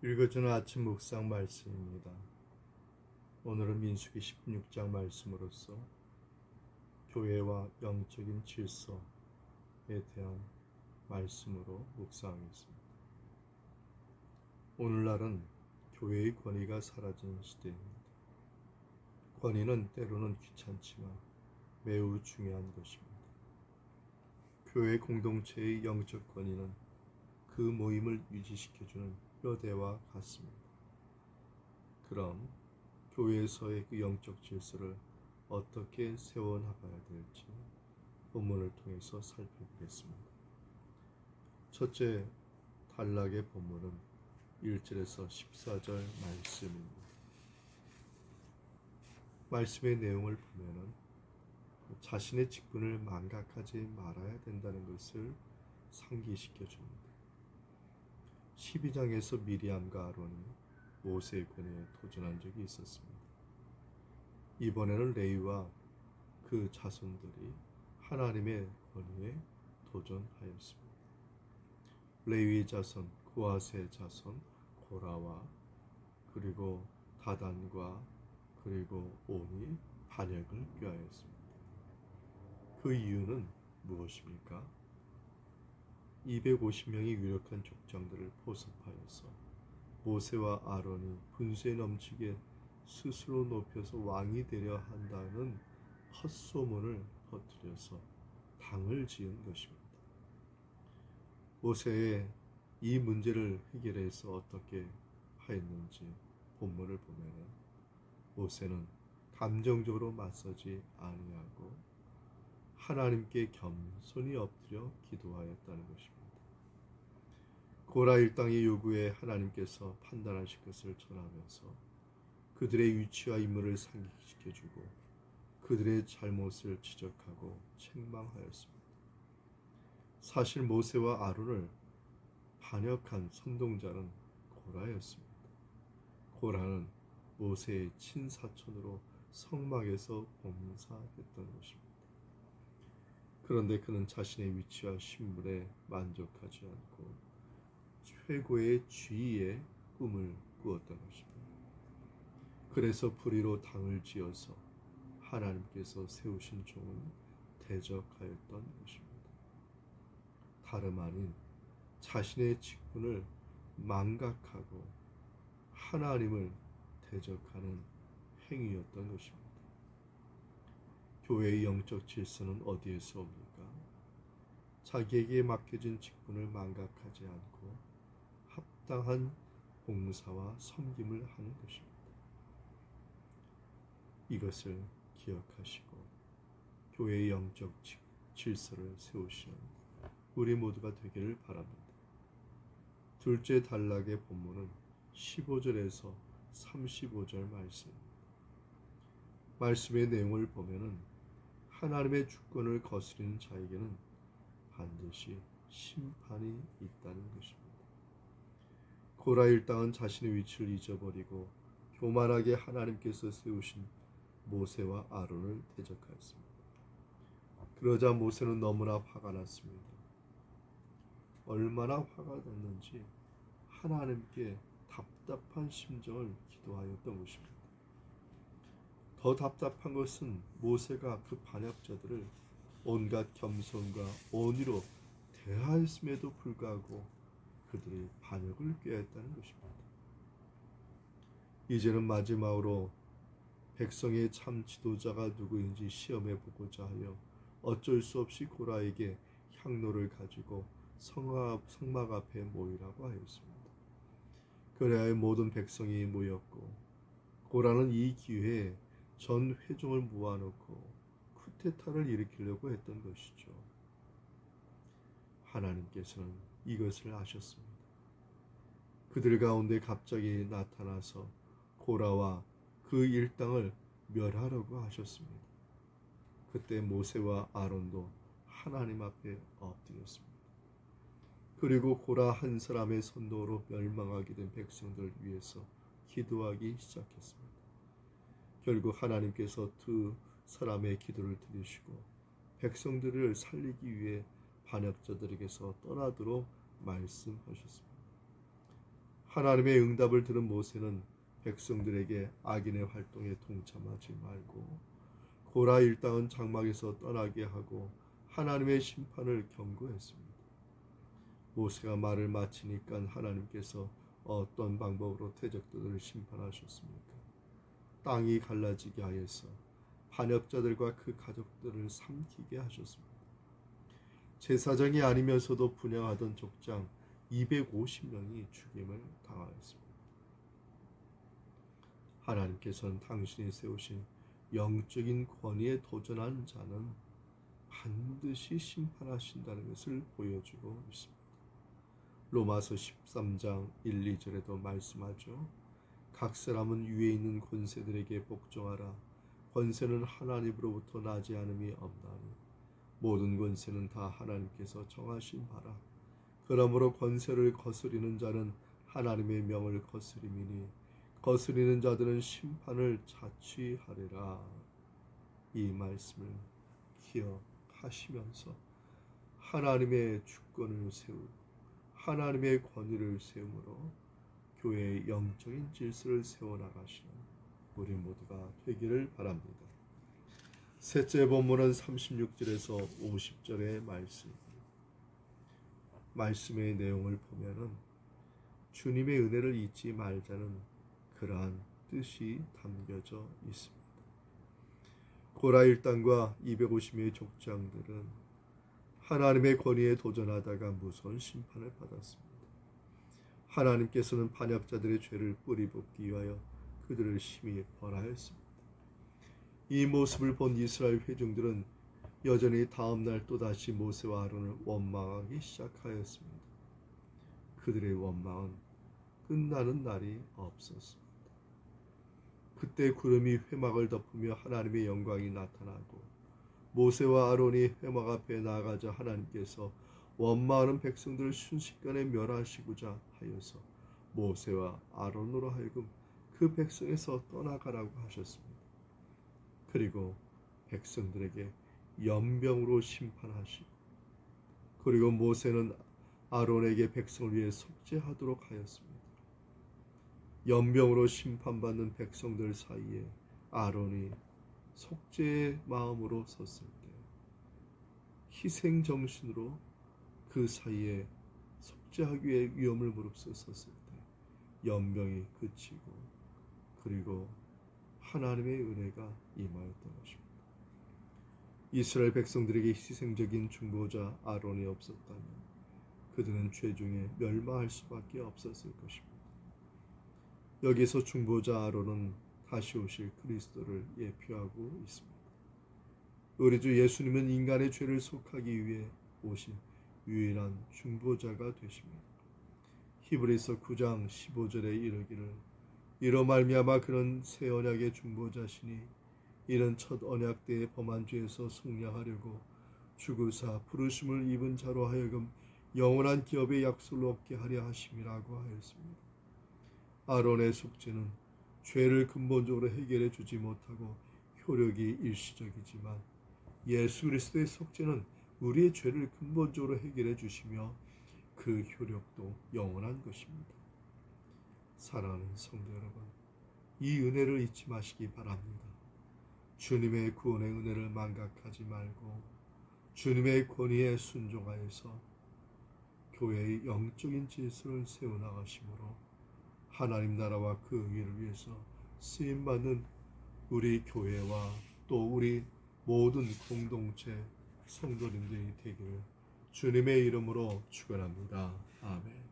읽어주는 아침 묵상 말씀입니다. 오늘은 민수기 16장 말씀으로서 교회와 영적인 질서에 대한 말씀으로 묵상하겠습니다. 오늘날은 교회의 권위가 사라진 시대입니다. 권위는 때로는 귀찮지만 매우 중요한 것입니다. 교회 공동체의 영적 권위는 그 모임을 유지시켜주는 뼈대와 같습니다. 그럼 교회에서의 그 영적 질서를 어떻게 세워나가야 될지 본문을 통해서 살펴보겠습니다. 첫째 단락의 본문은 1절에서 14절 말씀입니다. 말씀의 내용을 보면은 자신의 직분을 망각하지 말아야 된다는 것을 상기시켜 줍니다. 12장에서 미리암과 아론이 모세의 권위에 도전한 적이 있었습니다. 이번에는 레위와 그 자손들이 하나님의 권위에 도전하였습니다. 레위 자손, 고핫의 자손 고라와 그리고 다단과 그리고 온이 반역을 꾀하였습니다. 그 이유는 무엇입니까? 250명의 유력한 족장들을 포섭하여서 모세와 아론이 분수에 넘치게 스스로 높여서 왕이 되려 한다는 헛소문을 퍼뜨려서 당을 지은 것입니다. 모세의 이 문제를 해결해서 어떻게 하였는지 본문을 보면 모세는 감정적으로 맞서지 아니하고 하나님께 겸손히 엎드려 기도하였다는 것입니다. 고라 일당의 요구에 하나님께서 판단하실 것을 전하면서 그들의 위치와 임무를 상기시켜주고 그들의 잘못을 지적하고 책망하였습니다. 사실 모세와 아론을 반역한 선동자는 고라였습니다. 고라는 모세의 친사촌으로 성막에서 봉사했던 것입니다. 그런데 그는 자신의 위치와 신분에 만족하지 않고 최고의 지위의 꿈을 꾸었던 것입니다. 그래서 불의로 당을 지어서 하나님께서 세우신 종을 대적하였던 것입니다. 다름 아닌 자신의 직분을 망각하고 하나님을 대적하는 행위였던 것입니다. 교회의 영적 질서는 어디에서 옵니까? 자기에게 맡겨진 직분을 망각하지 않고 합당한 봉사와 섬김을 하는 것입니다. 이것을 기억하시고 교회의 영적 질서를 세우시는 우리 모두가 되기를 바랍니다. 둘째 단락의 본문은 15절에서 35절 말씀입니다. 말씀의 내용을 보면은 하나님의 주권을 거스르는 자에게는 반드시 심판이 있다는 것입니다. 고라 일당은 자신의 위치를 잊어버리고 교만하게 하나님께서 세우신 모세와 아론을 대적하였습니다. 그러자 모세는 너무나 화가 났습니다. 얼마나 화가 났는지 하나님께 답답한 심정을 기도하였던 것입니다. 더 답답한 것은 모세가 그 반역자들을 온갖 겸손과 온유로 대하였음에도 불구하고 그들이 반역을 꾀했다는 것입니다. 이제는 마지막으로 백성의 참 지도자가 누구인지 시험해 보고자 하여 어쩔 수 없이 고라에게 향로를 가지고 성막 앞에 모이라고 하였습니다. 그래야 모든 백성이 모였고 고라는 이 기회에 전 회중을 모아놓고 쿠데타를 일으키려고 했던 것이죠. 하나님께서는 이것을 아셨습니다. 그들 가운데 갑자기 나타나서 고라와 그 일당을 멸하려고 하셨습니다. 그때 모세와 아론도 하나님 앞에 엎드렸습니다. 그리고 고라 한 사람의 선동으로 멸망하게 된 백성들을 위해서 기도하기 시작했습니다. 결국 하나님께서 두 사람의 기도를 들으시고 백성들을 살리기 위해 반역자들에게서 떠나도록 말씀하셨습니다. 하나님의 응답을 들은 모세는 백성들에게 악인의 활동에 동참하지 말고 고라 일당은 장막에서 떠나게 하고 하나님의 심판을 경고했습니다. 모세가 말을 마치니까 하나님께서 어떤 방법으로 태적들을 심판하셨습니까? 땅이 갈라지게 하여서 반역자들과 그 가족들을 삼키게 하셨습니다. 제사장이 아니면서도 분양하던 족장 250명이 죽임을 당하였습니다. 하나님께서는 당신이 세우신 영적인 권위에 도전한 자는 반드시 심판하신다는 것을 보여주고 있습니다. 로마서 13장 1, 2절에도 말씀하죠. 각 사람은 위에 있는 권세들에게 복종하라. 권세는 하나님으로부터 나지 않음이 없나니 모든 권세는 다 하나님께서 정하신 바라. 그러므로 권세를 거스리는 자는 하나님의 명을 거스림이니 거스리는 자들은 심판을 자취하리라. 이 말씀을 기억하시면서 하나님의 주권을 세우고 하나님의 권위를 세우므로 교회의 영적인 질서를 세워나가시는 우리 모두가 되기를 바랍니다. 셋째 본문은 36절에서 50절의 말씀의 내용을 보면은 주님의 은혜를 잊지 말자는 그러한 뜻이 담겨져 있습니다. 고라 일당과 250명의 족장들은 하나님의 권위에 도전하다가 무서운 심판을 받았습니다. 하나님께서는 반역자들의 죄를 뿌리 뽑기 위하여 그들을 심히 벌하였습니다. 이 모습을 본 이스라엘 회중들은 여전히 다음날 또다시 모세와 아론을 원망하기 시작하였습니다. 그들의 원망은 끝나는 날이 없었습니다. 그때 구름이 회막을 덮으며 하나님의 영광이 나타나고 모세와 아론이 회막 앞에 나아가자 하나님께서 원망하는 백성들을 순식간에 멸하시고자 하여서 모세와 아론으로 하여금 그 백성에서 떠나가라고 하셨습니다. 그리고 백성들에게 연병으로 심판하시고 그리고 모세는 아론에게 백성을 위해 속죄하도록 하였습니다. 연병으로 심판받는 백성들 사이에 아론이 속죄의 마음으로 섰을 때 희생 정신으로 그 사이에 속죄하기 위해 위험을 무릅쓰었을 때 연병이 그치고 그리고 하나님의 은혜가 임하였던 것입니다. 이스라엘 백성들에게 희생적인 중보자 아론이 없었다면 그들은 죄중에 멸망할 수밖에 없었을 것입니다. 여기서 중보자 아론은 다시 오실 그리스도를 예표하고 있습니다. 우리 주 예수님은 인간의 죄를 속하기 위해 오신 유일한 중보자가 되십니다. 히브리서 9장 15절에 이르기를 이로 말미암아 그는 새 언약의 중보자시니 이는 첫 언약 때의 범한 죄에서 속량하려고 죽으사 부르심을 입은 자로 하여금 영원한 기업의 약속을 얻게 하려 하심이라고 하였습니다. 아론의 속죄는 죄를 근본적으로 해결해 주지 못하고 효력이 일시적이지만 예수 그리스도의 속죄는 우리의 죄를 근본적으로 해결해 주시며 그 효력도 영원한 것입니다. 사랑하는 성도 여러분, 이 은혜를 잊지 마시기 바랍니다. 주님의 구원의 은혜를 망각하지 말고 주님의 권위에 순종하여서 교회의 영적인 질서를 세워나가심으로 하나님 나라와 그 의를 위해서 쓰임받는 우리 교회와 또 우리 모든 공동체 성도님들이 되기를 주님의 이름으로 축원합니다. 아멘.